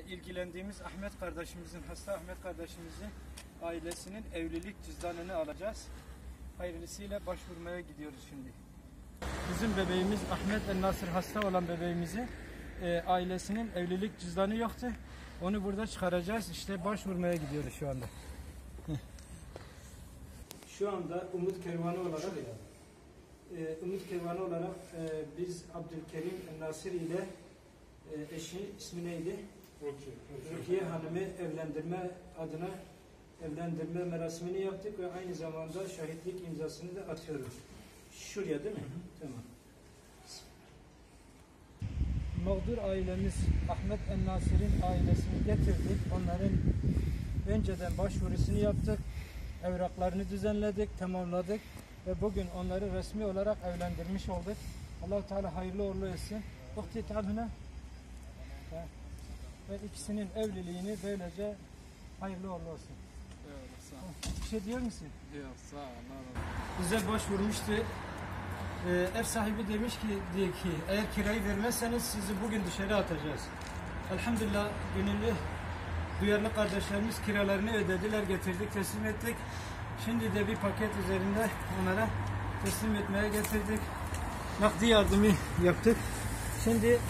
ilgilendiğimiz Ahmet kardeşimizin, hasta Ahmet kardeşimizin ailesinin evlilik cüzdanını alacağız. Hayırlısıyla başvurmaya gidiyoruz şimdi. Bizim bebeğimiz Ahmet El Nasır, hasta olan bebeğimizin ailesinin evlilik cüzdanı yoktu. Onu burada çıkaracağız. İşte başvurmaya gidiyoruz şu anda. Şu anda Umut Kervanı olarak biz Abdülkerim El Nasır ile eşi, ismi neydi? Rukiye Hanım'ı evlendirme adına evlendirme merasimini yaptık ve aynı zamanda şahitlik imzasını da atıyoruz. Şuraya değil mi? Tamam. Mağdur ailemiz Ahmet El Nasır'ın ailesini getirdik. Onların önceden başvurusunu yaptık. Evraklarını düzenledik, tamamladık ve bugün onları resmi olarak evlendirmiş olduk. Allah-u Teala hayırlı uğurlu etsin. Ukti talhına ve ikisinin evliliğini böylece hayırlı uğurlu olsun. Bir şey diyor musun? Yok, sağ ol. Bize başvurmuştu. Ev sahibi demiş ki, eğer kirayı vermezseniz sizi bugün dışarı atacağız. Elhamdülillah gönüllü duyarlı kardeşlerimiz kiralarını ödediler, getirdik, teslim ettik. Şimdi de bir paket üzerinde onlara teslim etmeye getirdik. Nakdi yardımı yaptık. Şimdi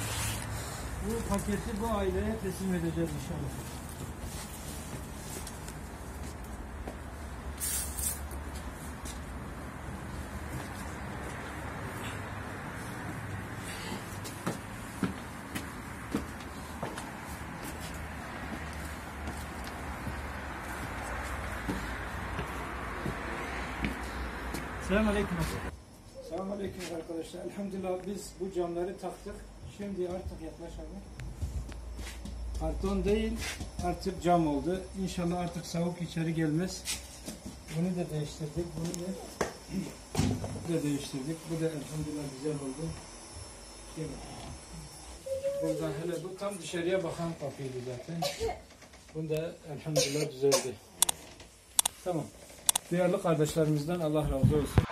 bu paketi bu aileye teslim edeceğiz inşallah. Selamünaleyküm. Selamünaleyküm arkadaşlar. Elhamdülillah biz bu camları taktık. Şimdi artık yaklaşalım. Karton değil, artık cam oldu. İnşallah artık soğuk içeri gelmez. Bunu da değiştirdik. Bunu da değiştirdik. Bu da elhamdülillah güzel oldu. Burada hele bu tam dışarıya bakan kapıydı zaten. Bunu da elhamdülillah düzeldi. Tamam. Değerli kardeşlerimizden Allah razı olsun.